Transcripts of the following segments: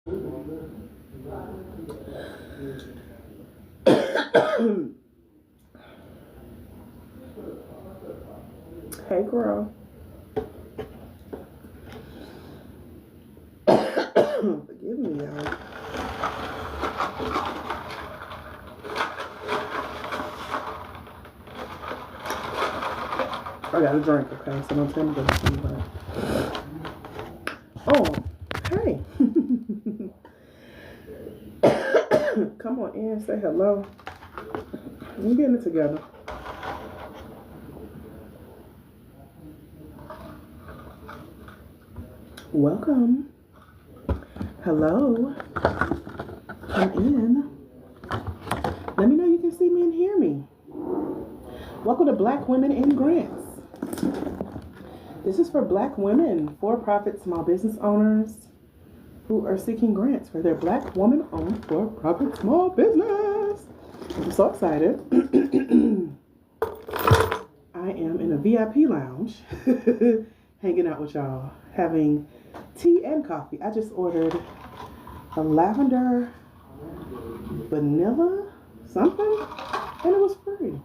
Hey, girl. Forgive me, y'all. I got a drink, okay? So don't tell me to see that. Oh, hey. Come on in, say hello. We getting it together. Welcome. Hello. Come in. Let me know you can see me and hear me. Welcome to Black Women in Grants. This is for Black women, for-profit small business owners who are seeking grants for their Black woman-owned for-profit small business. I'm so excited. I am in a VIP lounge, hanging out with y'all, having tea and coffee. I just ordered a lavender vanilla something, and it was free.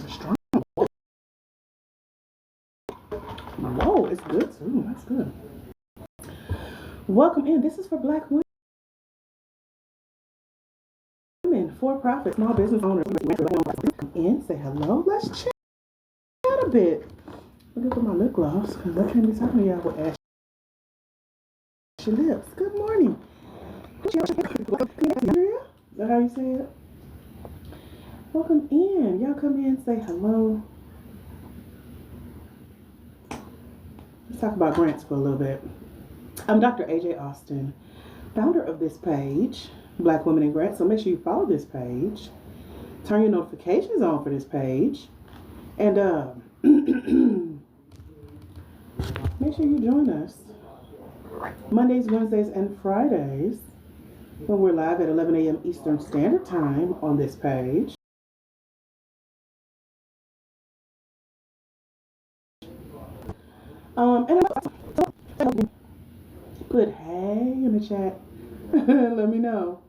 Strong. Whoa, it's good too. That's good. Welcome in. This is for Black women, for-profit small business owners. Come in, say hello. Let's chat a bit. Look at my lip gloss because I can't be talking to y'all with ashy lips. Good morning. Is that how you say it? Welcome in. Y'all come in, say hello. Let's talk about grants for a little bit. I'm Dr. AJ Austin, founder of this page, Black Women in Grants. So make sure you follow this page. Turn your notifications on for this page. And make sure you join us Mondays, Wednesdays, and Fridays when we're live at 11 a.m. Eastern Standard Time on this page. And put hey in the chat. Let me know.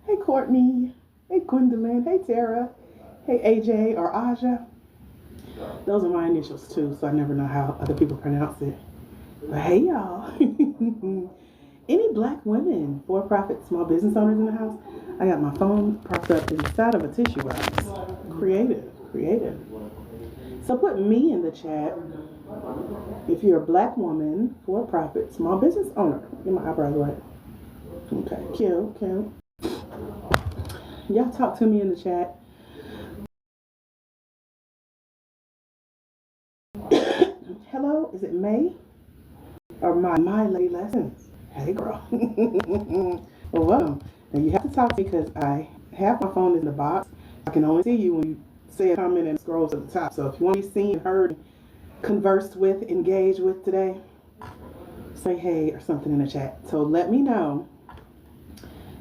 Hey, Courtney. Hey, Gwendolyn. Hey, Tara. Hey, AJ or Aja. Those are my initials too, so I never know how other people pronounce it. But hey, y'all. Any Black women, for-profit small business owners in the house? I got my phone propped up inside of a tissue box. Creative. So put me in the chat if you're a Black woman, for-profit small business owner. Get my eyebrows wet. Okay, cute. Y'all talk to me in the chat. Hello, is it May? Or my lady lessons? Hey, girl. Well, welcome. Now you have to talk to me because I have my phone in the box. I can only see you when you say a comment and scroll to the top. So if you want to be seen, heard, conversed with, engaged with today, say hey or something in the chat. So let me know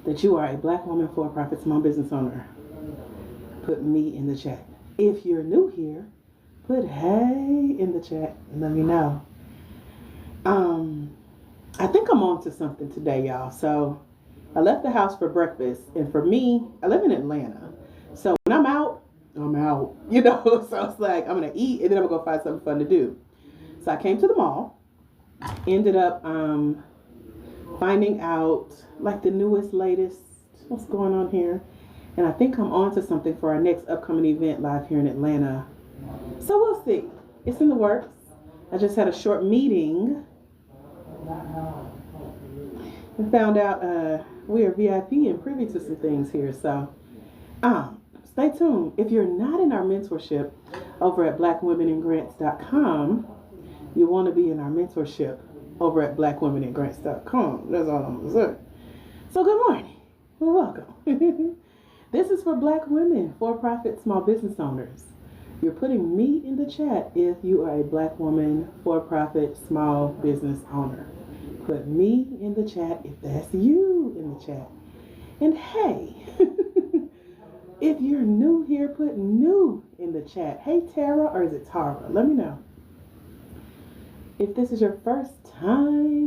that you are a Black woman, for-profit small business owner. Put me in the chat. If you're new here, put hey in the chat and let me know. I think I'm on to something today, y'all. So I left the house for breakfast, and for me, I live in Atlanta. So when I'm out, you know. So it's like I'm gonna eat and then I'm gonna go find something fun to do. So I came to the mall, ended up finding out like the newest, latest, what's going on here. And I think I'm on to something for our next upcoming event live here in Atlanta. So we'll see. It's in the works. I just had a short meeting and found out we are VIP and privy to some things here. So stay tuned. If you're not in our mentorship over at blackwomeningrants.com, you want to be in our mentorship over at blackwomeningrants.com. That's all I'm going to say. So good morning. Well, welcome. This is for Black women, for-profit small business owners. You're putting me in the chat if you are a Black woman, for-profit small business owner. Put me in the chat if that's you in the chat. And hey, if you're new here, put new in the chat. Hey, Tara, or is it Tara? Let me know. If this is your first time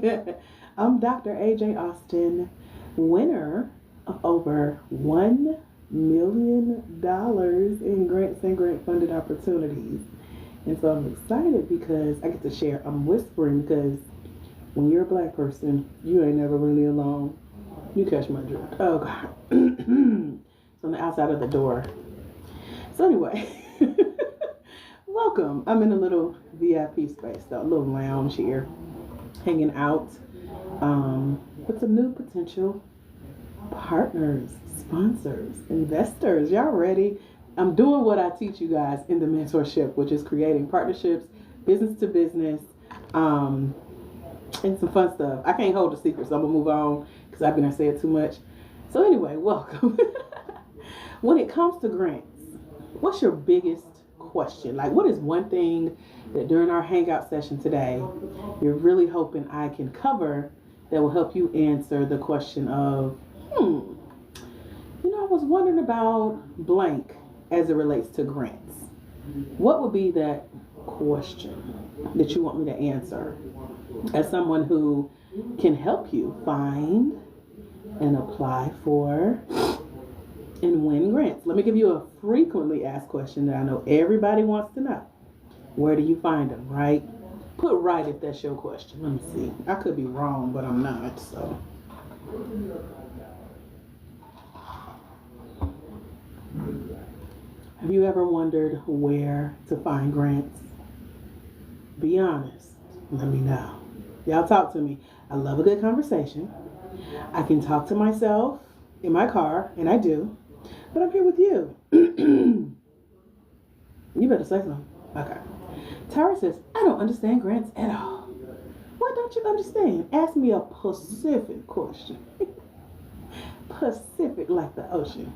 I'm Dr. AJ Austin, winner of over $1 million in grants and grant funded opportunities. And so I'm excited because I get to share. I'm whispering because when you're a black person, you ain't never really alone. You catch my drift. Oh, God. It's on the outside of the door. So anyway, welcome. I'm in a little VIP space, though, a little lounge here, hanging out with some new potential partners, sponsors, investors. Y'all ready? I'm doing what I teach you guys in the mentorship, which is creating partnerships, business to business, and some fun stuff. I can't hold a secret, so I'm going to move on because I've been saying too much. So anyway, welcome. When it comes to grants, what's your biggest question? Like, what is one thing that during our hangout session today, you're really hoping I can cover that will help you answer the question of, I was wondering about blank as it relates to grants. What would be that question that you want me to answer as someone who can help you find and apply for and win grants? Let me give you a frequently asked question that I know everybody wants to know. Where do you find them, right? Put right if that's your question. Let me see. I could be wrong, but I'm not, so. Have you ever wondered where to find grants? Be honest. Let me know. Y'all talk to me. I love a good conversation. I can talk to myself in my car, and I do, but I'm here with you. You better say something. Okay. Tara says, I don't understand grants at all. What don't you understand? Ask me a Pacific question. Pacific like the ocean.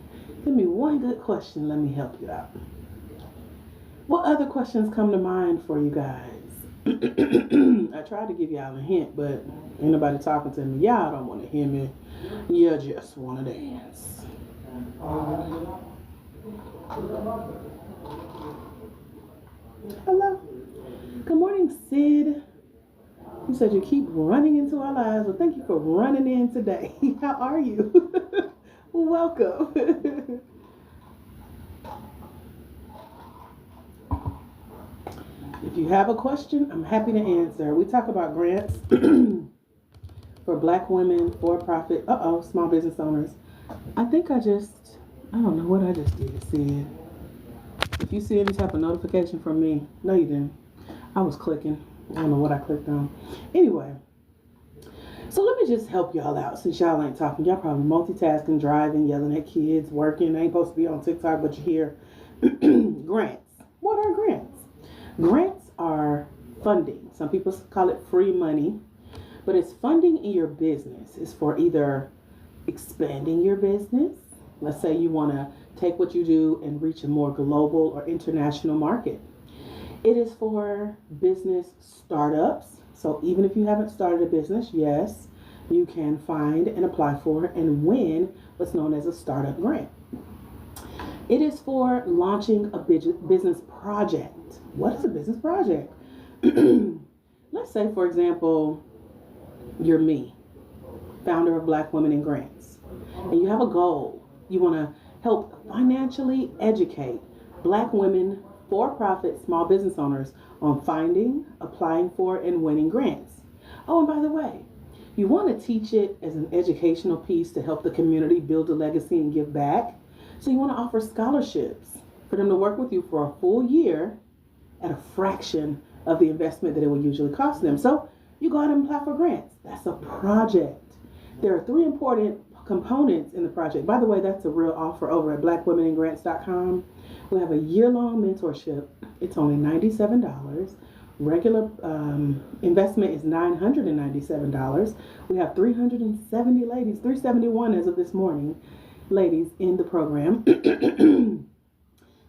Give me one good question. Let me help you out. What other questions come to mind for you guys? I tried to give y'all a hint, but ain't nobody talking to me. Y'all don't want to hear me. You just want to dance. Hello. Good morning, Sid. You said you keep running into our lives. Well, thank you for running in today. How are you? Welcome. If you have a question, I'm happy to answer. We talk about grants for black women, for-profit, small business owners. I don't know what I just did, Sid. If you see any type of notification from me, no you didn't. I was clicking. I don't know what I clicked on. Anyway, so let me just help y'all out since y'all ain't talking. Y'all probably multitasking, driving, yelling at kids, working. I ain't supposed to be on TikTok, but you're here. Grants. What are grants? Grants are funding. Some people call it free money, but it's funding in your business. It's for either expanding your business. Let's say you want to take what you do and reach a more global or international market. It is for business startups. So even if you haven't started a business, yes, you can find and apply for and win what's known as a startup grant. It is for launching a business project. What is a business project? Let's say, for example, you're me, founder of Black Women in Grants, and you have a goal. You want to help financially educate Black women, for-profit small business owners on finding, applying for, and winning grants. Oh, and by the way, you want to teach it as an educational piece to help the community build a legacy and give back. So you want to offer scholarships for them to work with you for a full year at a fraction of the investment that it would usually cost them. So you go out and apply for grants. That's a project. There are 3 important components in the project. By the way, that's a real offer over at blackwomeningrants.com. We have a year-long mentorship. It's only $97. Regular investment is $997. We have 370 ladies, 371 as of this morning, ladies in the program. The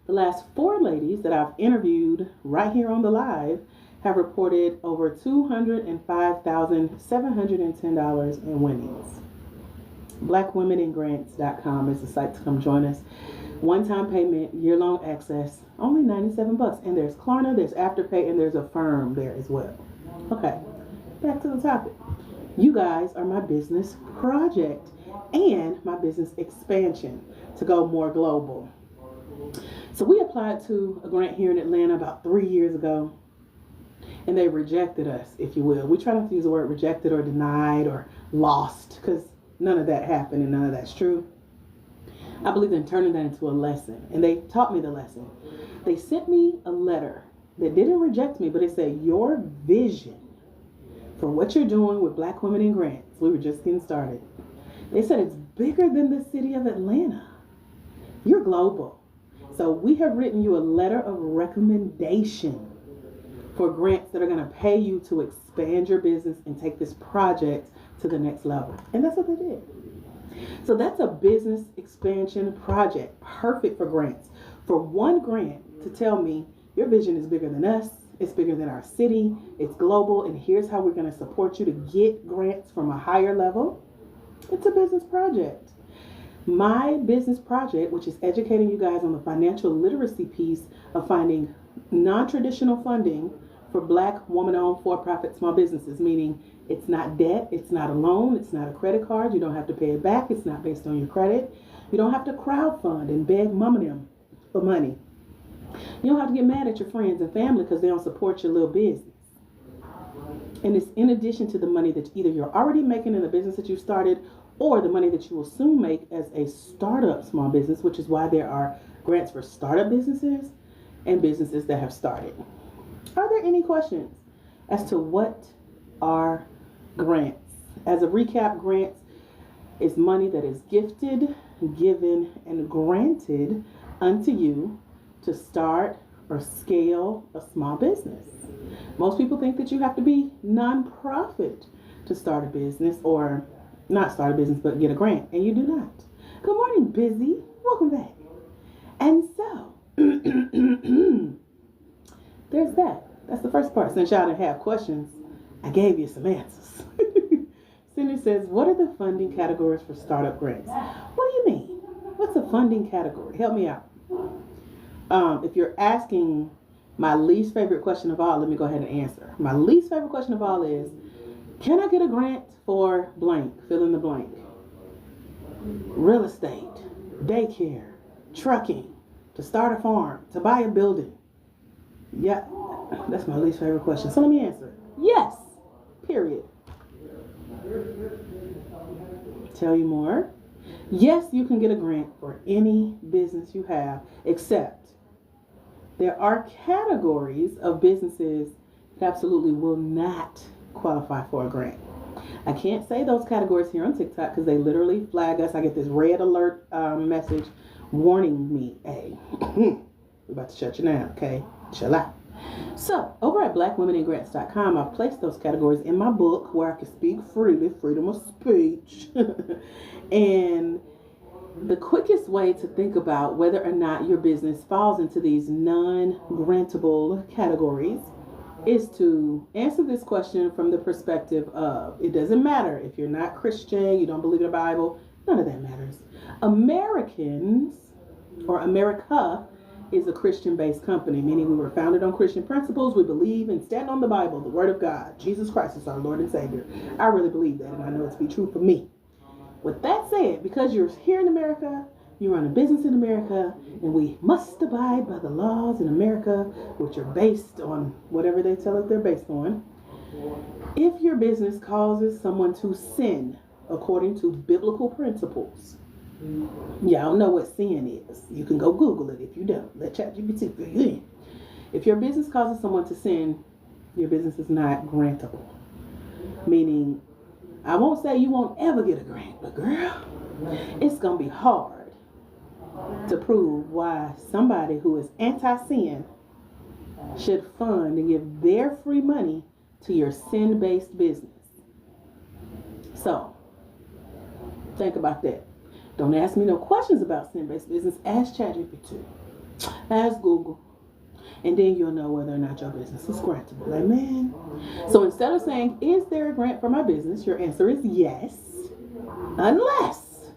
last 4 ladies that I've interviewed right here on the live have reported over $205,710 in winnings. blackwomeningrants.com is the site to come join us. One-time payment, year-long access, only $97. And there's Klarna, there's Afterpay, and there's Affirm there as well. Okay, back to the topic. You guys are my business project and my business expansion to go more global. So we applied to a grant here in Atlanta about 3 years ago, and they rejected us, if you will. We try not to use the word rejected or denied or lost, because none of that happened and none of that's true. I believe in turning that into a lesson, and they taught me the lesson. They sent me a letter that didn't reject me, but it said, your vision for what you're doing with Black Women in Grants. We were just getting started. They said it's bigger than the city of Atlanta. You're global. So we have written you a letter of recommendation for grants that are going to pay you to expand your business and take this project to the next level. And that's what they did. So that's a business expansion project, perfect for grants. For one grant to tell me your vision is bigger than us, it's bigger than our city, it's global, and here's how we're going to support you to get grants from a higher level. It's a business project. My business project, which is educating you guys on the financial literacy piece of finding non-traditional funding for Black woman-owned for-profit small businesses, meaning it's not debt, it's not a loan, it's not a credit card, you don't have to pay it back, it's not based on your credit, you don't have to crowdfund and beg mom and them for money. You don't have to get mad at your friends and family because they don't support your little business. And it's in addition to the money that either you're already making in the business that you started or the money that you will soon make as a startup small business, which is why there are grants for startup businesses and businesses that have started. Are there any questions as to what are grants? As a recap, grants is money that is gifted, given, and granted unto you to start or scale a small business. Most people think that you have to be nonprofit to start a business, or not start a business, but get a grant, and you do not. Good morning, Busy. Welcome back. And so, there's that. That's the first part. Since y'all didn't have questions, I gave you some answers. Cindy says, what are the funding categories for startup grants? What do you mean? What's a funding category? Help me out. If you're asking my least favorite question of all, let me go ahead and answer. My least favorite question of all is, can I get a grant for blank? Fill in the blank. Real estate, daycare, trucking, to start a farm, to buy a building. Yeah, that's my least favorite question. So let me answer. Yes, period. Tell you more. Yes, you can get a grant for any business you have, except there are categories of businesses that absolutely will not qualify for a grant. I can't say those categories here on TikTok because they literally flag us. I get this red alert message warning me, hey, we're about to shut you down, okay? Chill out. So, over at blackwomeningrants.com, I've placed those categories in my book where I can speak freely, freedom of speech. And the quickest way to think about whether or not your business falls into these non-grantable categories is to answer this question from the perspective of, it doesn't matter if you're not Christian, you don't believe in the Bible, none of that matters. Americans, or America, is a Christian-based company, meaning we were founded on Christian principles. We believe and stand on the Bible, the Word of God. Jesus Christ is our Lord and Savior. I really believe that, and I know it to be true for me. With that said, because you're here in America, you run a business in America, and we must abide by the laws in America, which are based on whatever they tell us they're based on. If your business causes someone to sin according to biblical principles, y'all know what sin is. You can go Google it if you don't. Let ChatGPT fill you in. If your business causes someone to sin, your business is not grantable. Meaning, I won't say you won't ever get a grant, but girl, it's going to be hard to prove why somebody who is anti-sin should fund and give their free money to your sin-based business. So, think about that. Don't ask me no questions about sin-based business. Ask ChatGPT. Ask Google. And then you'll know whether or not your business is grantable. Amen. So instead of saying, is there a grant for my business? Your answer is yes. Unless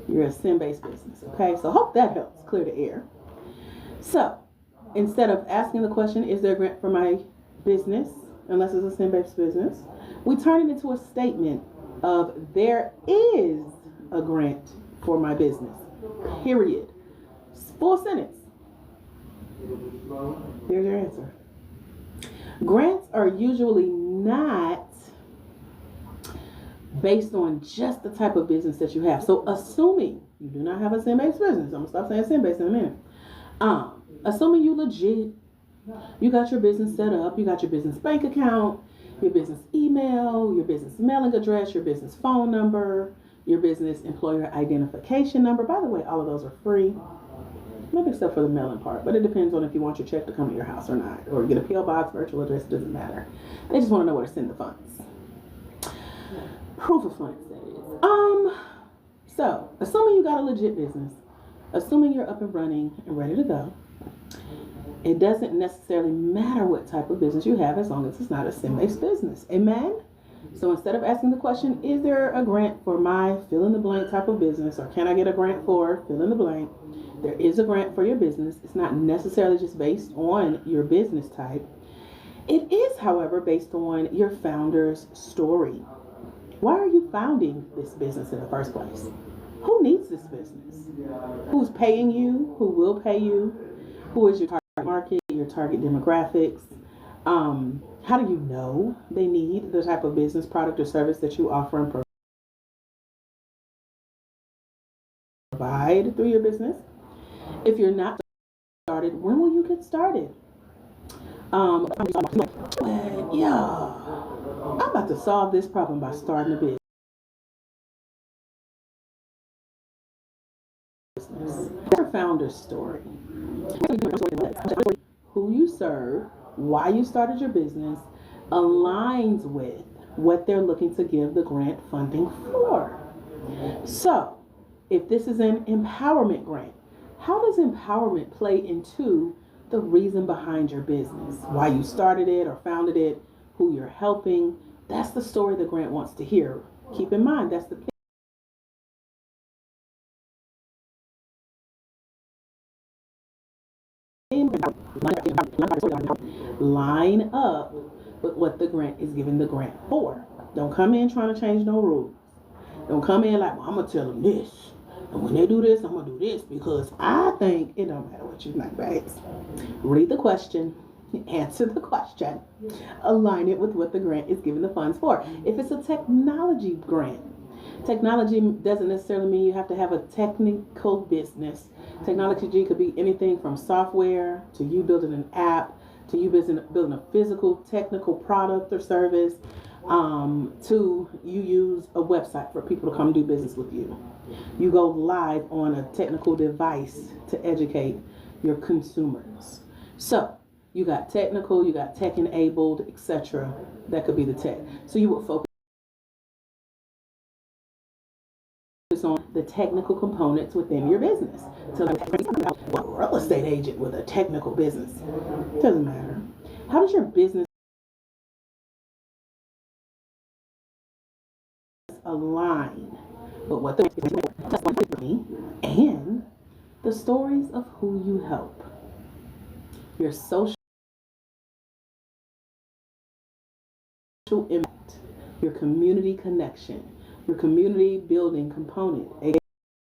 you're a sin-based business. Okay, so hope that helps clear the air. So instead of asking the question, is there a grant for my business? unless it's a sin-based business, we turn it into a statement of there is a grant for my business. Period. Full sentence. There's your answer. Grants are usually not based on just the type of business that you have. So assuming you do not have a sin-based business, I'm going to stop saying sin-based in a minute. Assuming you legit, you got your business set up, you got your business bank account, your business email, your business mailing address, your business phone number, your business employer identification number. By the way, all of those are free. Maybe except for the mailing part, but it depends on if you want your check to come to your house or not, or get a PO box, virtual address, doesn't matter. They just want to know where to send the funds. Proof of funds, that is. So, assuming you got a legit business, assuming you're up and running and ready to go, it doesn't necessarily matter what type of business you have as long as it's not a sin-based business. Amen? So instead of asking the question, is there a grant for my fill in the blank type of business, or can I get a grant for fill in the blank? There is a grant for your business. It's not necessarily just based on your business type. It is, however, based on your founder's story. Why are you founding this business in the first place? Who needs this business? Who's paying you? Who will pay you? Who is your target market, your target demographics? How do you know they need the type of business, product, or service that you offer and provide through your business? If you're not started, when will you get started? I'm about to solve this problem by starting a business. Your founder's story. Who you serve, why you started your business, aligns with what they're looking to give the grant funding for. So, if this is an empowerment grant, how does empowerment play into the reason behind your business? Why you started it or founded it, who you're helping? That's the story the grant wants to hear. Keep in mind, that's the line up with what the grant is giving the grant for. Don't come in trying to change no rules. Don't come in like, well, I'm going to tell them this. And when they do this, I'm going to do this because I think it don't matter what you think, babes. Read the question, answer the question, align it with what the grant is giving the funds for. If it's a technology grant, technology doesn't necessarily mean you have to have a technical business. Technology could be anything from software to you building an app to you building a physical technical product or service, to you use a website for people to come do business with you. You go live on a technical device to educate your consumers. So you got technical, you got tech enabled, etc. That could be the tech. So you would focus on the technical components within your business. So a real estate agent with a technical business. Doesn't matter. How does your business align with what the and the stories of who you help? Your social impact, your community connection, your community building component,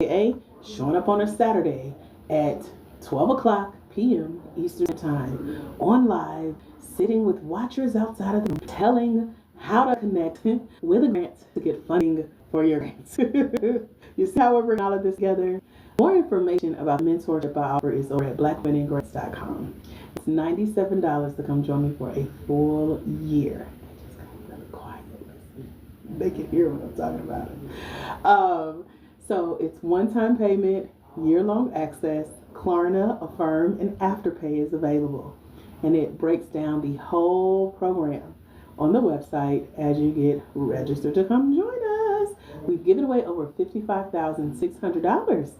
aka showing up on a Saturday at 12 o'clock p.m. Eastern Time on live, sitting with watchers outside of the room, telling how to connect with a grant to get funding for your grants. You see how we're bringing all of this together? More information about the mentorship I offer is over at blackwomenandgrants.com. It's $97 to come join me for a full year. Just got really quiet. They can hear what I'm talking about. So it's one-time payment, year-long access, Klarna, Affirm, and Afterpay is available. And it breaks down the whole program on the website as you get registered to come join us. We've given away over $55,600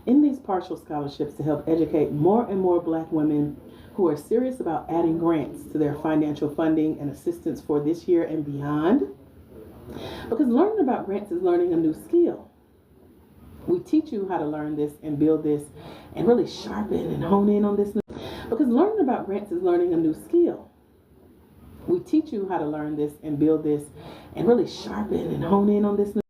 in these partial scholarships to help educate more and more Black women who are serious about adding grants to their financial funding and assistance for this year and beyond. Because learning about grants is learning a new skill. We teach you how to learn this and build this and really sharpen and hone in on this. Because learning about grants is learning a new skill. We teach you how to learn this and build this and really sharpen and hone in on this for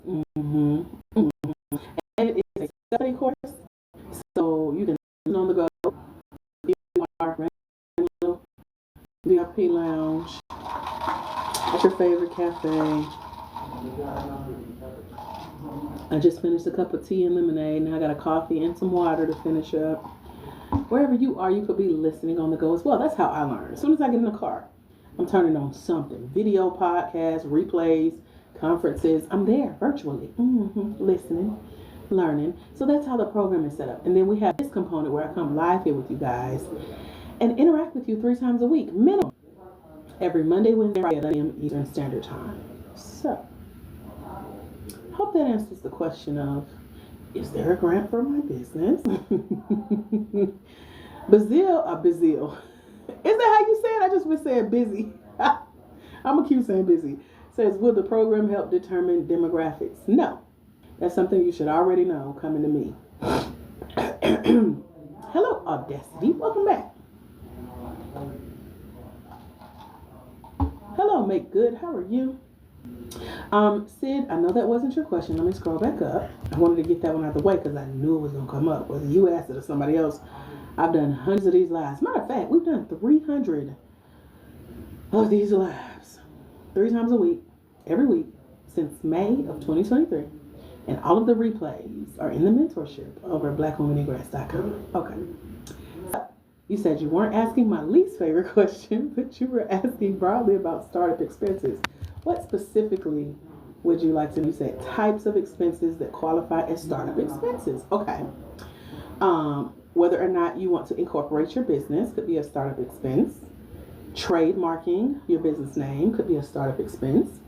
mm-hmm. And it is a study course, so you can listen on the go. You are VIP lounge at your favorite cafe. I just finished a cup of tea and lemonade. Now I got a coffee and some water to finish up. Wherever you are, you could be listening on the go as well. That's how I learn. As soon as I get in the car, I'm turning on something. Video, podcasts, replays, conferences. I'm there virtually, listening, learning. So that's how the program is set up. And then we have this component where I come live here with you guys and interact with you 3 times a week, minimum. Every Monday, Wednesday, Friday at 11 a.m. Eastern Standard Time. So, hope that answers the question of, is there a grant for my business? Bazil. Is that how you say it? I just been saying busy. I'm going to keep saying busy. Says, will the program help determine demographics? No. That's something you should already know coming to me. Hello, Audacity. Welcome back. Hello, Make Good. How are you? Sid, I know that wasn't your question. Let me scroll back up. I wanted to get that one out of the way because I knew it was going to come up. Whether you asked it or somebody else, I've done hundreds of these lives. Matter of fact, we've done 300 of these lives 3 times a week, every week, since May of 2023. And all of the replays are in the mentorship over at blackwomeningrants.com. Okay. So, you said you weren't asking my least favorite question, but you were asking broadly about startup expenses. What specifically would you like to know? You said types of expenses that qualify as startup expenses. Okay. Whether or not you want to incorporate your business could be a startup expense. Trademarking your business name could be a startup expense.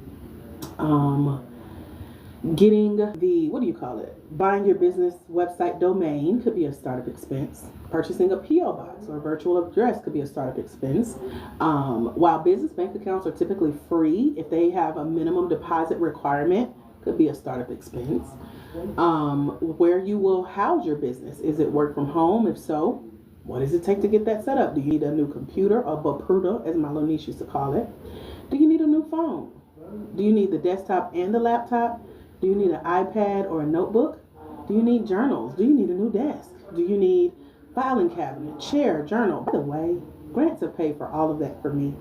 Getting buying your business website domain could be a startup expense. Purchasing a P.O. box or a virtual address could be a startup expense. While business bank accounts are typically free, if they have a minimum deposit requirement, could be a startup expense. Where you will house your business. Is it work from home? If so, what does it take to get that set up? Do you need a new computer, or Bapruda, as my little niece used to call it? Do you need a new phone? Do you need the desktop and the laptop? Do you need an iPad or a notebook? Do you need journals? Do you need a new desk? Do you need filing cabinet, chair, journal? By the way, grants have paid for all of that for me.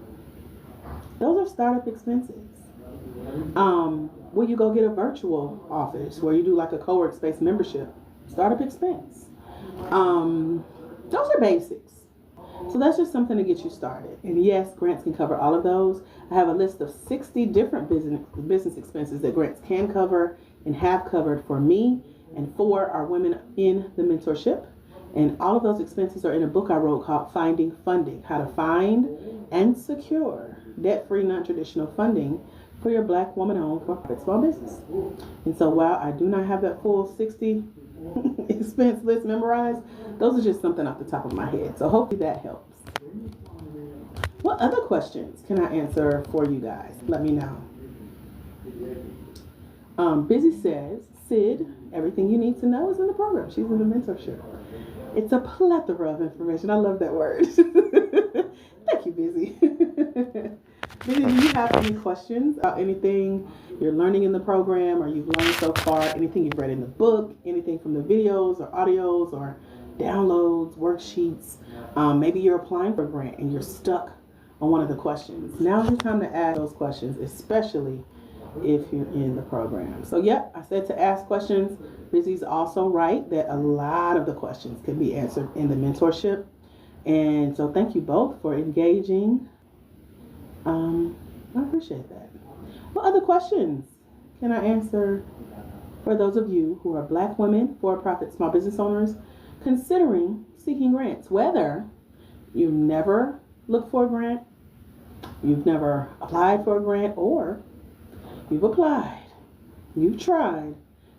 Those are startup expenses. Will you go get a virtual office where you do like a co-work space membership? Startup expense. Those are basics. So that's just something to get you started. And yes, grants can cover all of those. I have a list of 60 different business expenses that grants can cover and have covered for me and for our women in the mentorship. And all of those expenses are in a book I wrote called Finding Funding, How to Find and Secure Debt-Free Non-Traditional Funding for your Black woman-owned for-profit small business. And so while I do not have that full 60 expense list memorized, those are just something off the top of my head. So hopefully that helps. What other questions can I answer for you guys? Let me know. Busy says, Sid, everything you need to know is in the program. She's in the mentorship. It's a plethora of information. I love that word. Thank you, Busy. Busy, do you have any questions about anything you're learning in the program or you've learned so far? Anything you've read in the book? Anything from the videos or audios or downloads, worksheets? Maybe you're applying for a grant and you're stuck on one of the questions. Now's the time to ask those questions, especially if you're in the program. So, yep, I said to ask questions. Busy's also right that a lot of the questions can be answered in the mentorship. And so thank you both for engaging. I appreciate that. What other questions can I answer for those of you who are Black women, for-profit small business owners, considering seeking grants? Whether you've never looked for a grant, you've never applied for a grant, or you've applied, you've tried,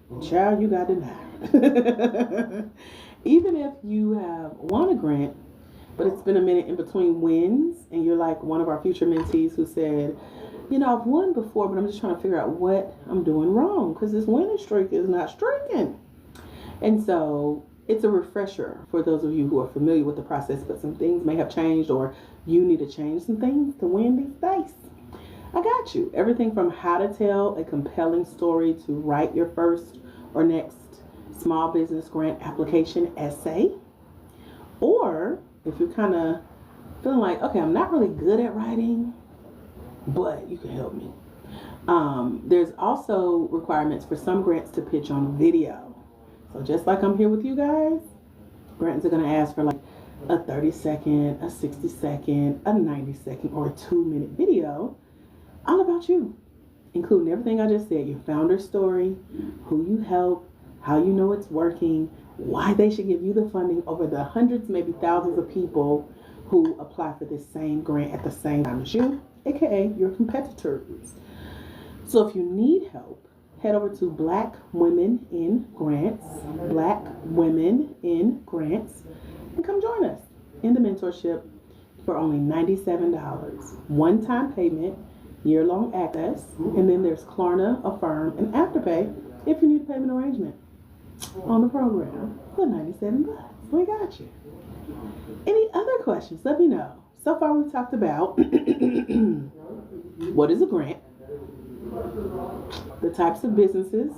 and child, you got denied. Even if you have won a grant but it's been a minute in between wins, and you're like one of our future mentees who said, I've won before, but I'm just trying to figure out what I'm doing wrong because this winning streak is not streaking. And so it's a refresher for those of you who are familiar with the process, but some things may have changed or you need to change some things to win these dice. I got you. Everything from how to tell a compelling story to write your first or next small business grant application essay. Or if you're kind of feeling like, okay, I'm not really good at writing, but you can help me. There's also requirements for some grants to pitch on video. So just like I'm here with you guys, grants are going to ask for like a 30-second, a 60-second, a 90-second, or a 2-minute video all about you, including everything I just said, your founder story, who you help, how you know it's working, why they should give you the funding over the hundreds, maybe thousands of people who apply for this same grant at the same time as you, aka your competitors. So if you need help, head over to Black Women in Grants, and come join us in the mentorship for only $97. One-time payment, year-long access, and then there's Klarna, Affirm, and Afterpay if you need a payment arrangement on the program for $97. We got you. Any other questions? Let me know. So far we've talked about what is a grant, the types of businesses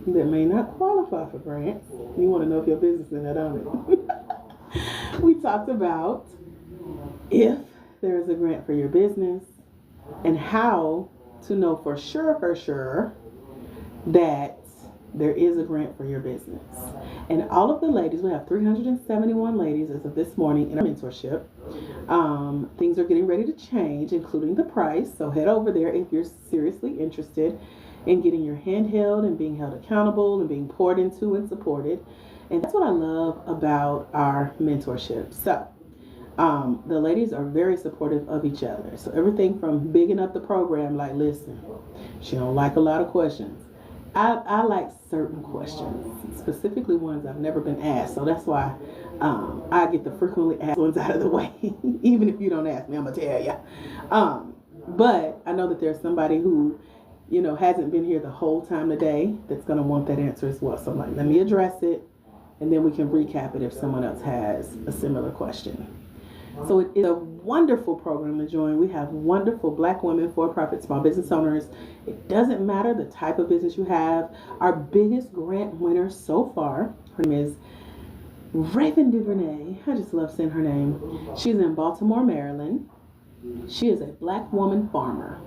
that may not qualify for grants. You want to know if your business is in that, don't it? We talked about if there is a grant for your business and how to know for sure that there is a grant for your business. And all of the ladies, we have 371 ladies as of this morning in our mentorship. Things are getting ready to change, including the price. So head over there if you're seriously interested in getting your hand held and being held accountable and being poured into and supported. And that's what I love about our mentorship. So the ladies are very supportive of each other. So everything from bigging up the program, like, listen, she don't like a lot of questions. I like certain questions, specifically ones I've never been asked. So that's why I get the frequently asked ones out of the way. Even if you don't ask me, I'm going to tell you. But I know that there's somebody who, hasn't been here the whole time today that's going to want that answer as well. So I'm like, let me address it, and then we can recap it if someone else has a similar question. So it is a wonderful program to join. We have wonderful Black women, for-profit small business owners. It doesn't matter the type of business you have. Our biggest grant winner so far, her name is Raven DuVernay. I just love saying her name. She's in Baltimore, Maryland. She is a Black woman farmer,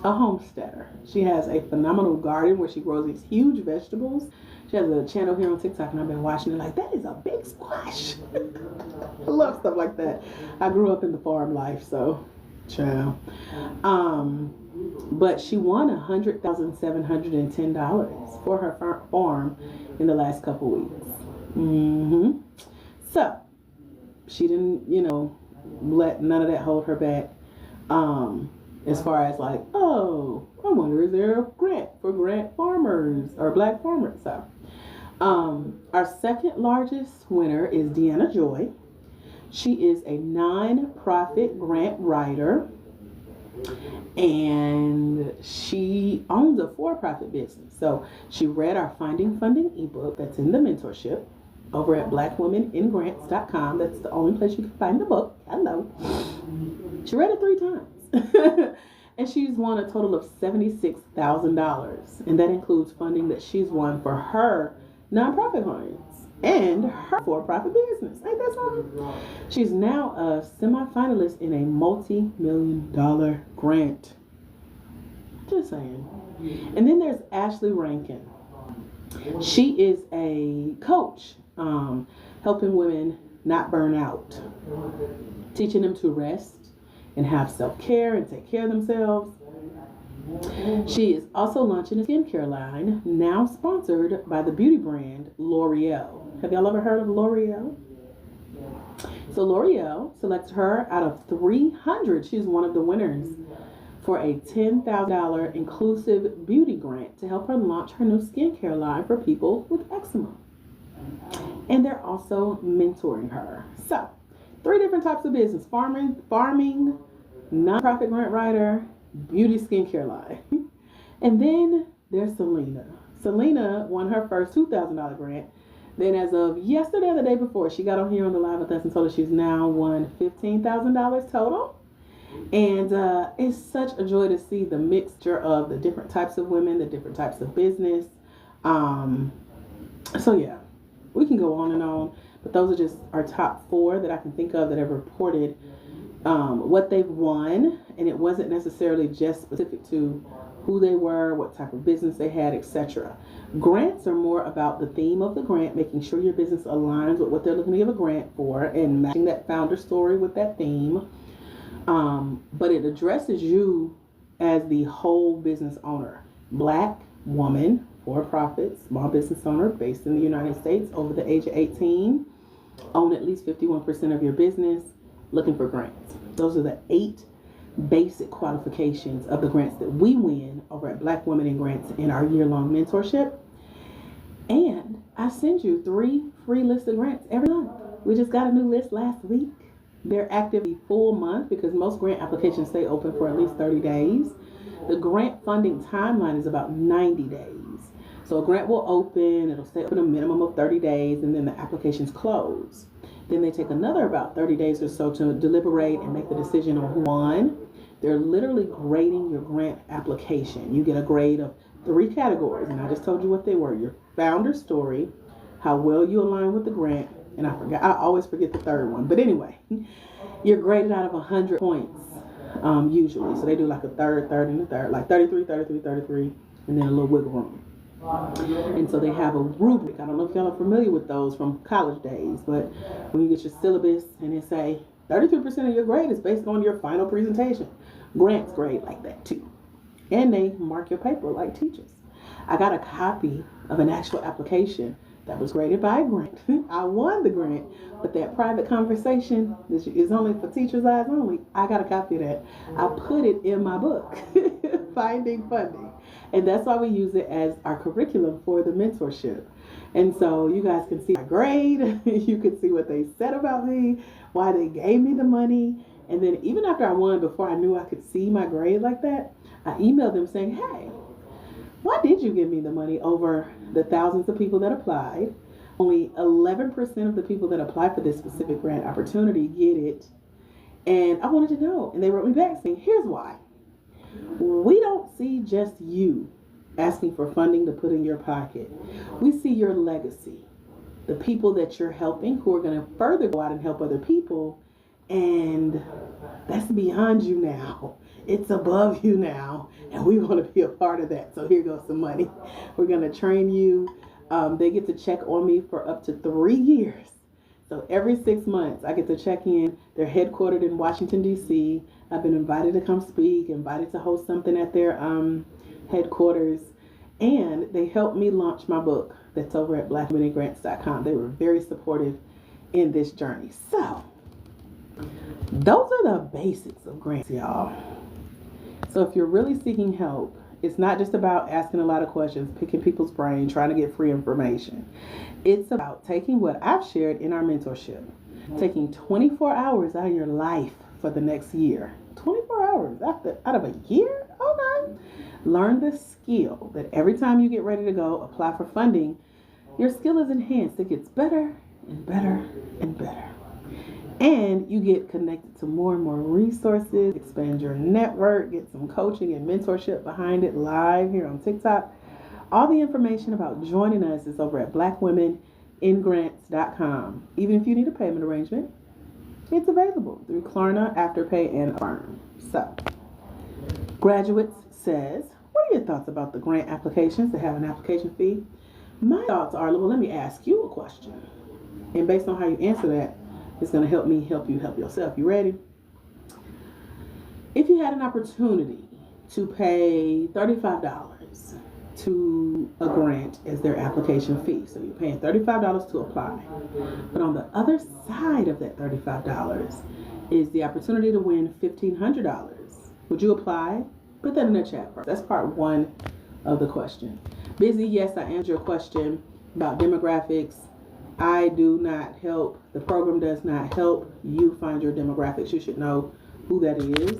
a homesteader. She has a phenomenal garden where she grows these huge vegetables. She has a channel here on TikTok, and I've been watching it like, that is a big squash. I love stuff like that. I grew up in the farm life, so, child. But she won $100,710 for her farm in the last couple weeks. So, she didn't, let none of that hold her back. As far as like, oh, I wonder, is there a grant for grant farmers or Black farmers? So, our second largest winner is Deanna Joy. She is a non-profit grant writer, and she owns a for-profit business. So she read our Finding Funding ebook that's in the mentorship over at blackwomeningrants.com. That's the only place you can find the book. Hello. She read it 3 times. And she's won a total of $76,000. And that includes funding that she's won for her nonprofit clients and her for-profit business. Ain't that something? She's now a semi-finalist in a multi-million-dollar grant. Just saying. And then there's Ashley Rankin. She is a coach, helping women not burn out, teaching them to rest and have self-care and take care of themselves. She is also launching a skincare line, now sponsored by the beauty brand L'Oreal. Have y'all ever heard of L'Oreal? So L'Oreal selects her out of 300. She's one of the winners for a $10,000 inclusive beauty grant to help her launch her new skincare line for people with eczema. And they're also mentoring her. So Three different types of business: farming, nonprofit grant writer, beauty skincare line. And then there's Selena. Selena won her first $2,000 grant. Then, as of yesterday or the day before, she got on here on the live with us and told us she's now won $15,000 total. And it's such a joy to see the mixture of the different types of women, the different types of business. So yeah, we can go on and on, but those are just our top four that I can think of that have reported what they've won, and it wasn't necessarily just specific to who they were, what type of business they had, etc. Grants are more about the theme of the grant, making sure your business aligns with what they're looking to give a grant for, and matching that founder story with that theme. But it addresses you as the whole business owner. Black woman, for-profit, small business owner based in the United States, over the age of 18, own at least 51% of your business, looking for grants. Those are the 8 basic qualifications of the grants that we win over at Black Women in Grants in our year-long mentorship. And I send you 3 free listed grants every month. We just got a new list last week. They're active a full month because most grant applications stay open for at least 30 days. The grant funding timeline is about 90 days. So a grant will open, it'll stay open a minimum of 30 days, and then the applications close. Then they take another about 30 days or so to deliberate and make the decision on who won. They're literally grading your grant application. You get a grade of 3 categories, and I just told you what they were. Your founder story, how well you align with the grant, and I always forget the third one. But anyway, you're graded out of 100 points usually. So they do like a third, and a third, like 33, 33, 33, and then a little wiggle room. And so they have a rubric. I don't know if y'all are familiar with those from college days, but when you get your syllabus and they say 33% of your grade is based on your final presentation. Grants grade like that too. And they mark your paper like teachers. I got a copy of an actual application that was graded by a grant. I won the grant, but that private conversation is only for teachers' eyes only. I got a copy of that. I put it in my book, Finding Funding. And that's why we use it as our curriculum for the mentorship. And so you guys can see my grade. You can see what they said about me, why they gave me the money. And then even after I won, before I knew I could see my grade like that, I emailed them saying, hey, why did you give me the money over the thousands of people that applied? Only 11% of the people that apply for this specific grant opportunity get it. And I wanted to know. And they wrote me back saying, here's why. We don't see just you asking for funding to put in your pocket. We see your legacy, the people that you're helping who are going to further go out and help other people. And that's beyond you now. It's above you now. And we want to be a part of that. So here goes some money. We're going to train you. They get to check on me for up to 3 years. So every 6 months, I get to check in. They're headquartered in Washington, D.C. I've been invited to come speak, invited to host something at their headquarters. And they helped me launch my book that's over at blackwomeningrants.com. They were very supportive in this journey. So those are the basics of grants, y'all. So if you're really seeking help, it's not just about asking a lot of questions, picking people's brain, trying to get free information. It's about taking what I've shared in our mentorship, taking 24 hours out of your life for the next year. 24 hours out of a year? Okay. Learn the skill that every time you get ready to go apply for funding, your skill is enhanced. It gets better and better and better. And you get connected to more and more resources, expand your network, get some coaching and mentorship behind it live here on TikTok. All the information about joining us is over at blackwomeningrants.com. Even if you need a payment arrangement, it's available through Klarna, Afterpay, and Affirm. So, Graduates says, what are your thoughts about the grant applications that have an application fee? My thoughts are, well, let me ask you a question. And based on how you answer that, it's going to help me help you help yourself. You ready? If you had an opportunity to pay $35 to a grant as their application fee, so you're paying $35 to apply, but on the other side of that $35 is the opportunity to win $1,500. Would you apply? Put that in the chat first. That's part 1 of the question. Busy, yes, I answered your question about demographics. I do not help. The program does not help you find your demographics. You should know who that is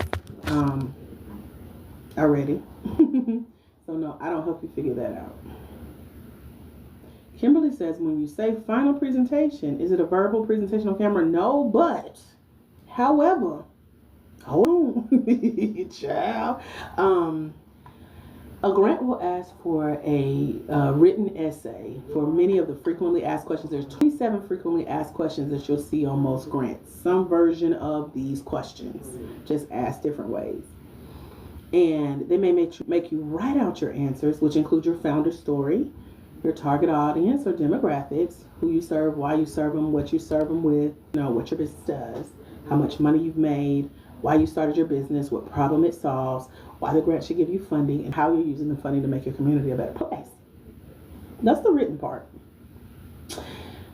already. So no, I don't help you figure that out. Kimberly says, when you say final presentation, is it a verbal presentation on camera? No, but however, hold on, child. A grant will ask for a written essay for many of the frequently asked questions. There's 27 frequently asked questions that you'll see on most grants. Some version of these questions, just asked different ways. And they may make you write out your answers, which include your founder story, your target audience or demographics, who you serve, why you serve them, what you serve them with, what your business does, how much money you've made, why you started your business, what problem it solves, why the grant should give you funding, and how you're using the funding to make your community a better place. That's the written part. Then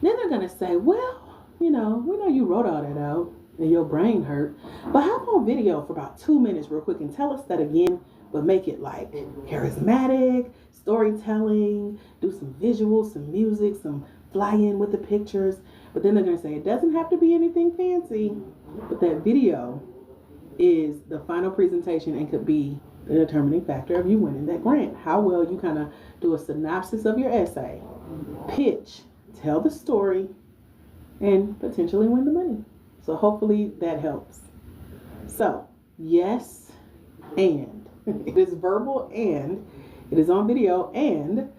they're going to say, well, we know you wrote all that out and your brain hurt, but how about video for about 2 minutes real quick and tell us that again, but make it like charismatic, storytelling, do some visuals, some music, some fly in with the pictures. But then they're going to say it doesn't have to be anything fancy, but that video is the final presentation and could be the determining factor of you winning that grant. How well you kind of do a synopsis of your essay, pitch, tell the story, and potentially win the money. So hopefully that helps. So yes, and it is verbal, and it is on video, and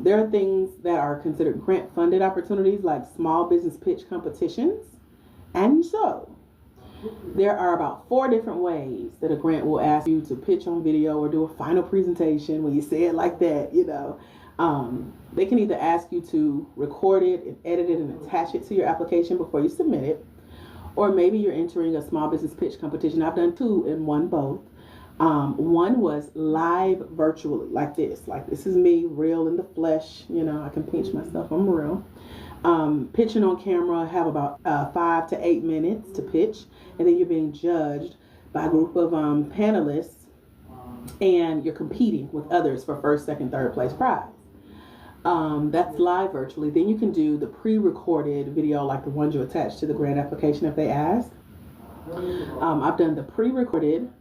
there are things that are considered grant funded opportunities like small business pitch competitions. And so there are about 4 different ways that a grant will ask you to pitch on video or do a final presentation. When you say it like that, they can either ask you to record it and edit it and attach it to your application before you submit it. Or maybe you're entering a small business pitch competition. I've done 2 and won both. One was live virtually, like this. Like this is me, real in the flesh. I can pinch myself, I'm real. Pitching on camera, have about 5 to 8 minutes to pitch, and then you're being judged by a group of panelists, and you're competing with others for first, second, third place prize. That's live virtually. Then you can do the pre-recorded video, like the ones you attach to the grant application if they ask. I've done the pre-recorded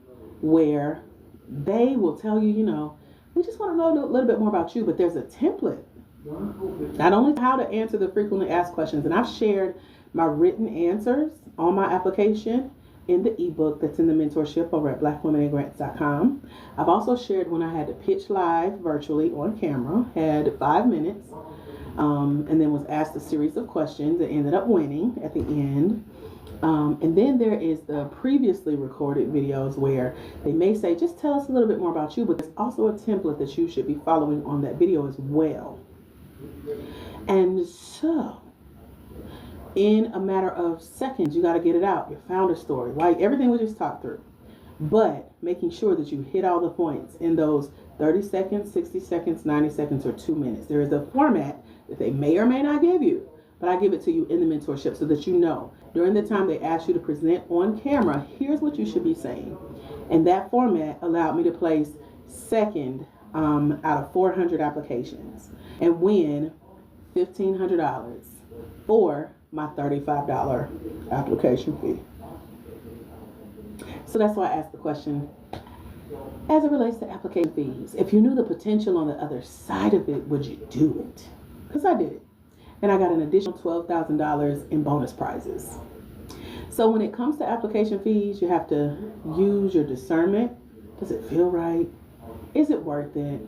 where they will tell you, we just want to know a little bit more about you, but there's a template. Not only how to answer the frequently asked questions, and I've shared my written answers on my application in the ebook that's in the mentorship over at blackwomenandgrants.com. I've also shared when I had to pitch live virtually on camera, had 5 minutes, and then was asked a series of questions and ended up winning at the end. And then there is the previously recorded videos where they may say, just tell us a little bit more about you, but there's also a template that you should be following on that video as well. And so, in a matter of seconds, you got to get it out, your founder story, like everything we just talked through. But making sure that you hit all the points in those 30 seconds, 60 seconds, 90 seconds, or 2 minutes. There is a format that they may or may not give you, but I give it to you in the mentorship so that you know during the time they ask you to present on camera, here's what you should be saying. And that format allowed me to place second out of 400 applications and win $1,500 for my $35 application fee. So that's why I asked the question, as it relates to application fees, if you knew the potential on the other side of it, would you do it? Because I did it. And I got an additional $12,000 in bonus prizes. So when it comes to application fees, you have to use your discernment. Does it feel right? Is it worth it?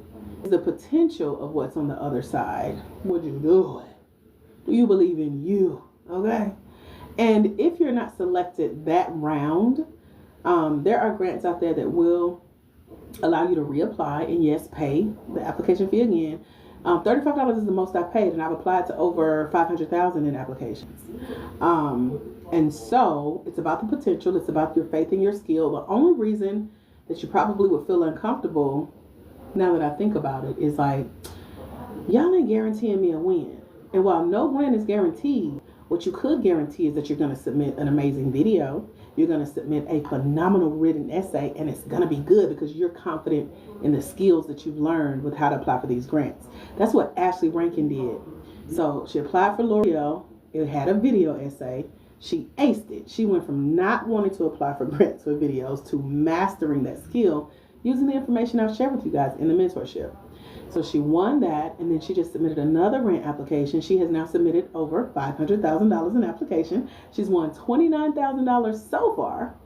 Is the potential of what's on the other side? Would you do it? Do you believe in you? Okay. And if you're not selected that round, there are grants out there that will allow you to reapply and yes, pay the application fee again. $35 is the most I've paid, and I've applied to over 500,000 in applications. And so it's about the potential. It's about your faith and your skill. The only reason that you probably would feel uncomfortable, now that I think about it, is like, y'all ain't guaranteeing me a win. And while no grant is guaranteed, what you could guarantee is that you're going to submit an amazing video. You're going to submit a phenomenal written essay, and it's going to be good because you're confident in the skills that you've learned with how to apply for these grants. That's what Ashley Rankin did. So she applied for L'Oreal. It had a video essay. She aced it. She went from not wanting to apply for grants for videos to mastering that skill using the information I've shared with you guys in the mentorship. So she won that, and then she just submitted another grant application. She has now submitted over $500,000 in application. She's won $29,000 so far.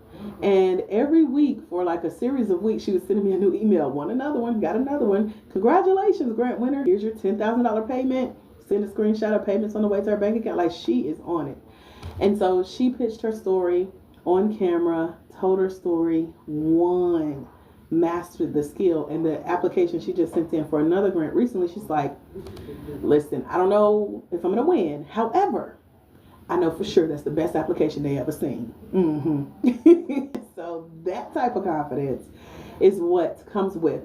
And every week for like a series of weeks, she was sending me a new email. Won another one, got another one. Congratulations, grant winner. Here's your $10,000 payment. Send a screenshot of payments on the way to her bank account. Like, she is on it. And so she pitched her story on camera, told her story, won, mastered the skill. And the application she just sent in for another grant recently, she's like, listen, I don't know if I'm going to win. However, I know for sure that's the best application they ever seen. So that type of confidence is what comes with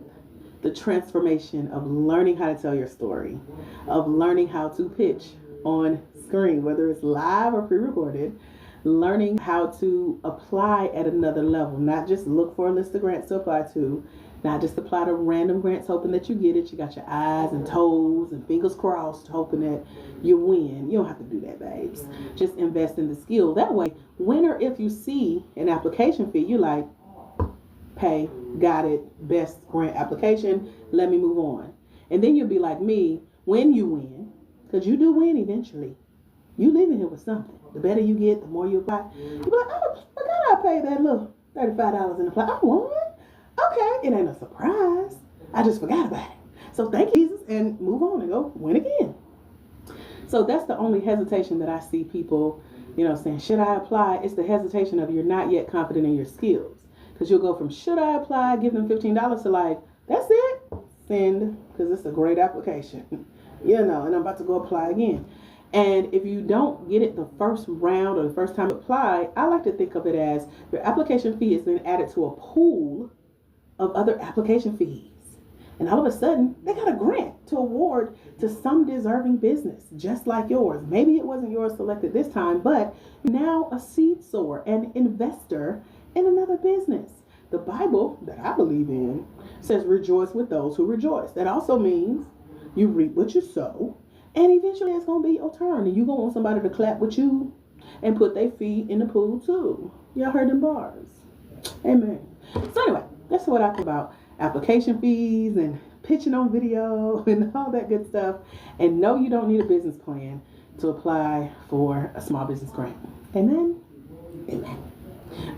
the transformation of learning how to tell your story, of learning how to pitch on screen, whether it's live or pre-recorded, learning how to apply at another level, not just look for a list of grants to apply to, not just apply to random grants hoping that you get it. You got your eyes and toes and fingers crossed hoping that you win. You don't have to do that, babes. Just invest in the skill. That way, when or if you see an application fee, you're like, pay, got it, best grant application, let me move on. And then you'll be like me when you win, because you do win eventually. You leaving here with something. The better you get, the more you apply. You'll be like, oh, I forgot I paid that little $35 in apply. I won. Okay, it ain't a surprise. I just forgot about it. So thank you, Jesus, and move on and go win again. So that's the only hesitation that I see people, saying, should I apply? It's the hesitation of you're not yet confident in your skills. Because you'll go from should I apply, give them $15 to like, that's it, send, because it's a great application, and I'm about to go apply again. And if you don't get it the first round or the first time you apply, I like to think of it as your application fee is then added to a pool of other application fees. And all of a sudden, they got a grant to award to some deserving business, just like yours. Maybe it wasn't yours selected this time, but now a seed sower, an investor in another business. The Bible that I believe in says rejoice with those who rejoice. That also means you reap what you sow, and eventually it's going to be your turn, and you're going to want somebody to clap with you and put their feet in the pool too. Y'all heard them bars. Amen. So anyway, that's what I think about application fees and pitching on video and all that good stuff. And no, you don't need a business plan to apply for a small business grant. Amen? Amen.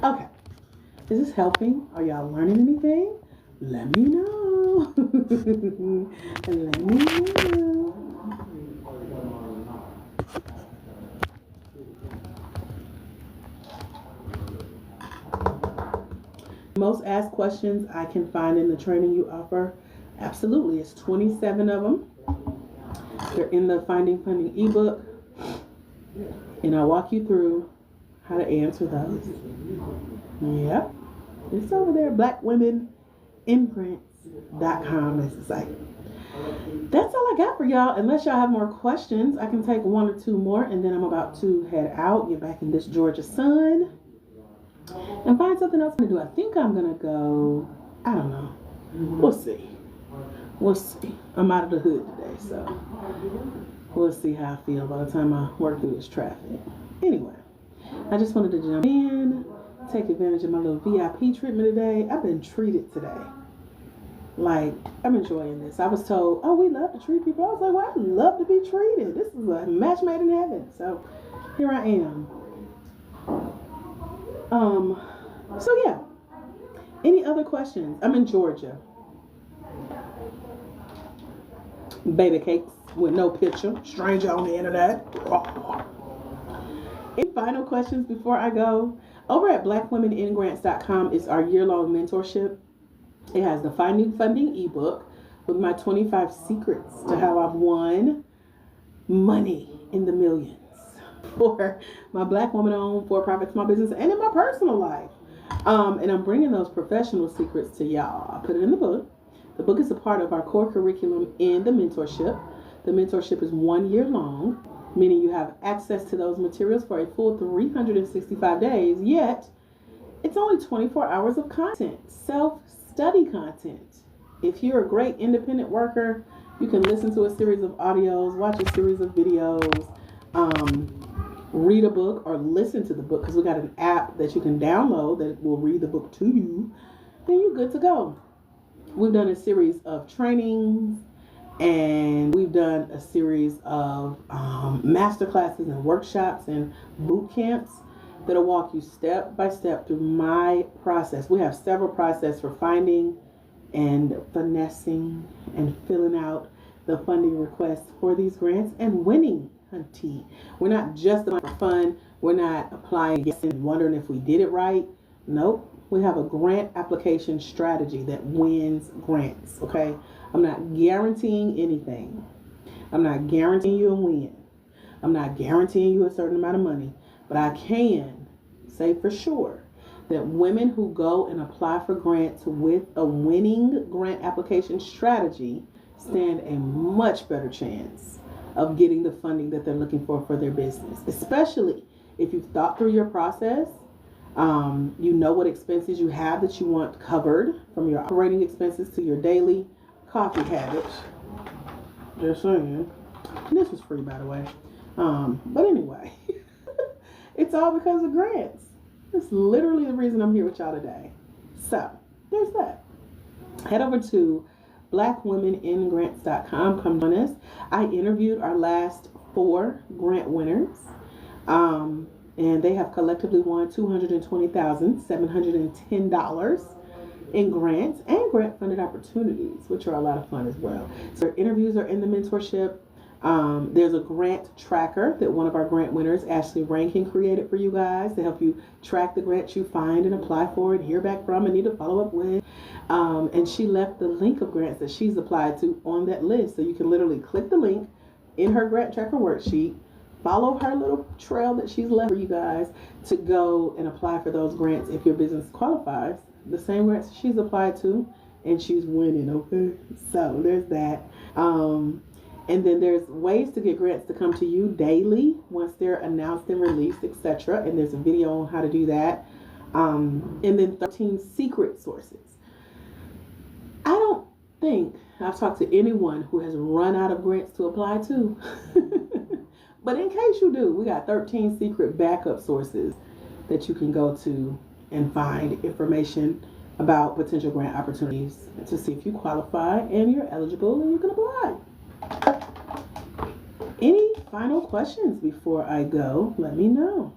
Okay. Is this helping? Are y'all learning anything? Let me know. Let me know. Most asked questions I can find in the training you offer. Absolutely. It's 27 of them. They're in the Finding Funding ebook. And I'll walk you through how to answer those. Yep. It's over there, blackwomeningrants.com. That's the site. That's all I got for y'all. Unless y'all have more questions, I can take one or two more, and then I'm about to head out, get back in this Georgia sun, and find something else to do. I think I'm going to go, I don't know. We'll see. I'm out of the hood today, so we'll see how I feel by the time I work through this traffic. Anyway, I just wanted to jump in, take advantage of my little VIP treatment today. I've been treated today. Like, I'm enjoying this. I was told, oh, we love to treat people. I was like, well, I'd love to be treated. This is a match made in heaven. So here I am. So yeah. Any other questions? I'm in Georgia. Baby cakes with no picture. Stranger on the internet. Any final questions before I go? Over at blackwomeningrants.com is our year-long mentorship. It has the Finding Funding ebook with my 25 secrets to how I've won money in the millions for my Black woman-owned for-profit small business and in my personal life. And I'm bringing those professional secrets to y'all. I put it in the book. The book is a part of our core curriculum in the mentorship. The mentorship is 1 year long, meaning you have access to those materials for a full 365 days, yet it's only 24 hours of content, self-study content. If you're a great independent worker, You can listen to a series of audios, watch a series of videos, read a book or listen to the book, because we got an app that you can download that will read the book to you. Then you're good to go. We've done a series of trainings, and we've done a series of master classes and workshops and boot camps that'll walk you step by step through my process. We have several processes for finding and finessing and filling out the funding requests for these grants and winning, hunty. We're not just applying for fun. We're not applying and wondering if we did it right. Nope. We have a grant application strategy that wins grants, okay? I'm not guaranteeing anything. I'm not guaranteeing you a win. I'm not guaranteeing you a certain amount of money. But I can say for sure that women who go and apply for grants with a winning grant application strategy stand a much better chance of getting the funding that they're looking for their business, especially if you've thought through your process. You know what expenses you have that you want covered, from your operating expenses to your daily coffee habits. Just saying. And this was free, by the way. But anyway, it's all because of grants. That's literally the reason I'm here with y'all today. So, there's that. Head over to blackwomeningrants.com. Come join us. I interviewed our last 4 grant winners. And they have collectively won $220,710 in grants and grant funded opportunities, which are a lot of fun as well. So their interviews are in the mentorship. There's a grant tracker that one of our grant winners, Ashley Rankin, created for you guys to help you track the grants you find and apply for and hear back from and need to follow up with. And she left the link of grants that she's applied to on that list. So you can literally click the link in her grant tracker worksheet, follow her little trail that she's left for you guys to go and apply for those grants if your business qualifies. The same grants she's applied to, and she's winning, okay? So there's that. And then there's ways to get grants to come to you daily once they're announced and released, etc. And there's a video on how to do that. And then 13 secret sources. I don't think I've talked to anyone who has run out of grants to apply to. But in case you do, we got 13 secret backup sources that you can go to and find information about potential grant opportunities to see if you qualify and you're eligible and you can apply. Any final questions before I go? Let me know.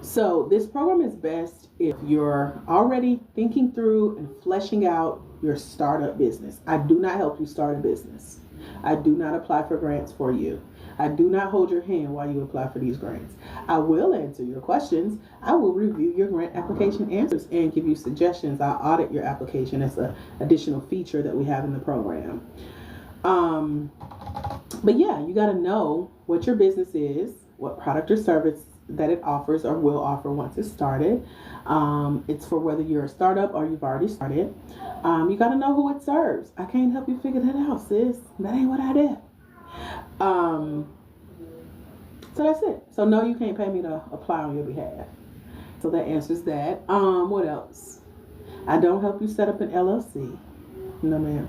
So this program is best if you're already thinking through and fleshing out your startup business. I do not help you start a business. I do not apply for grants for you. I do not hold your hand while you apply for these grants. I will answer your questions. I will review your grant application answers and give you suggestions. I'll audit your application. That's an additional feature that we have in the program. But yeah, you got to know what your business is, what product or service that it offers or will offer once it's started. It's for whether you're a startup or you've already started. You got to know who it serves. I can't help you figure that out, sis. That ain't what I did. So that's it. So no, you can't pay me to apply on your behalf. So that answers that. What else? I don't help you set up an LLC. No, ma'am.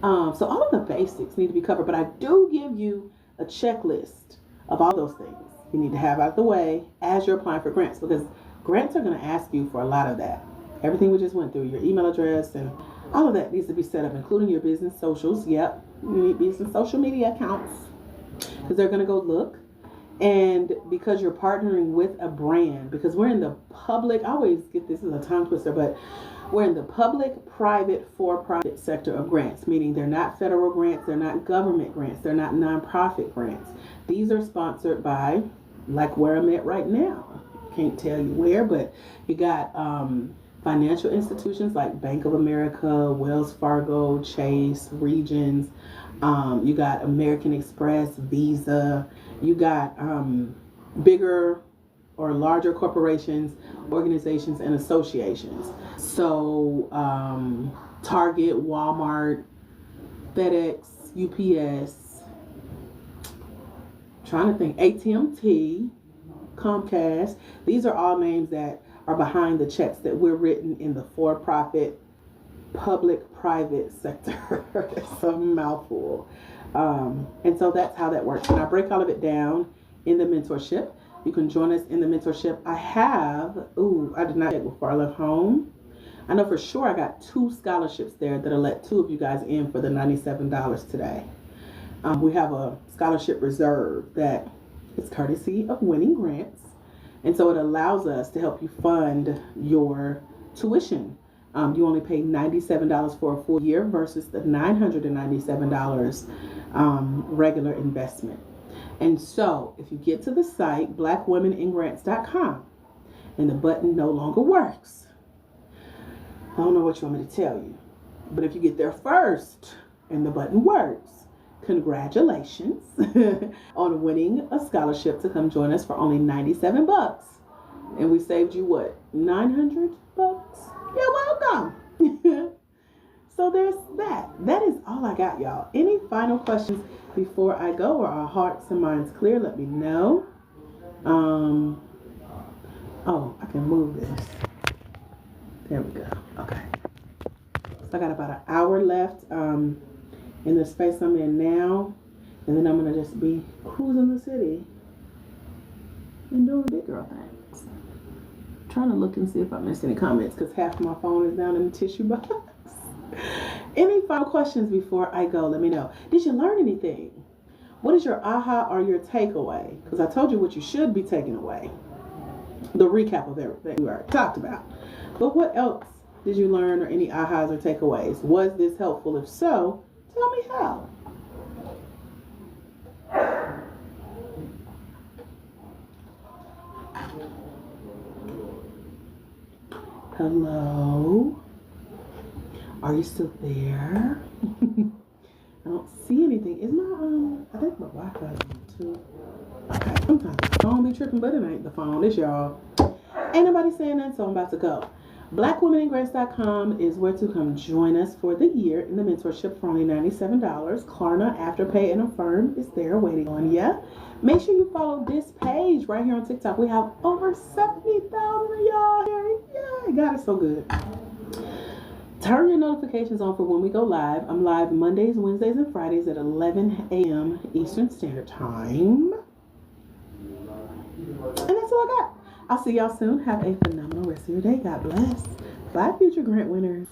So all of the basics need to be covered, but I do give you a checklist of all those things you need to have out of the way as you're applying for grants, because grants are going to ask you for a lot of that. Everything we just went through, your email address and all of that needs to be set up, including your business socials. Yep, you need business social media accounts because they're going to go look. And because you're partnering with a brand, because we're in the public, I always get this as a tongue twister, but we're in the public, private, for-profit sector of grants, meaning they're not federal grants, they're not government grants, they're not nonprofit grants. These are sponsored by, like where I'm at right now. Can't tell you where, but you got financial institutions like Bank of America, Wells Fargo, Chase, Regions. You got American Express, Visa. You got bigger or larger corporations, organizations, and associations. So Target, Walmart, FedEx, UPS, trying to think, AT&T, Comcast. These are all names that are behind the checks that we're written in the for-profit public-private sector. It's a mouthful. And so that's how that works. And I break all of it down in the mentorship. You can join us in the mentorship. I did not check before I left home. I know for sure I got 2 scholarships there that'll let 2 of you guys in for the $97 today. We have a scholarship reserve that is courtesy of Winning Grants. And so it allows us to help you fund your tuition. You only pay $97 for a full year versus the $997 regular investment. And so if you get to the site, blackwomeningrants.com, and the button no longer works, I don't know what you want me to tell you. But if you get there first and the button works, congratulations on winning a scholarship to come join us for only $97. And we saved you what? $900? You're welcome. So there's that. That is all I got, y'all. Any final questions before I go, or our hearts and minds clear? Let me know. Oh, I can move this. There we go. Okay. So I got about an hour left in the space I'm in now. And then I'm going to just be cruising the city and doing big girl things. Trying to look and see if I missed any comments, because half of my phone is down in the tissue box. Any final questions before I go? Let me know. Did you learn anything? What is your aha or your takeaway? Because I told you what you should be taking away. The recap of everything we already talked about. But what else did you learn, or any ahas or takeaways? Was this helpful? If so, tell me how. Hello? Are you still there? I don't see anything. Is my, I think my Wi-Fi is on too. Okay, sometimes the phone be tripping, but it ain't the phone. It's y'all. Ain't nobody saying that, so I'm about to go. BlackWomenInGrants.com is where to come join us for the year in the mentorship for only $97. Klarna, Afterpay, and Affirm is there waiting on you. Make sure you follow this page right here on TikTok. We have over 70,000 of y'all here. Yeah, God is so good. Turn your notifications on for when we go live. I'm live Mondays, Wednesdays, and Fridays at 11 a.m. Eastern Standard Time. And that's all I got. I'll see y'all soon. Have a phenomenal rest of your day. God bless. Bye, future grant winners.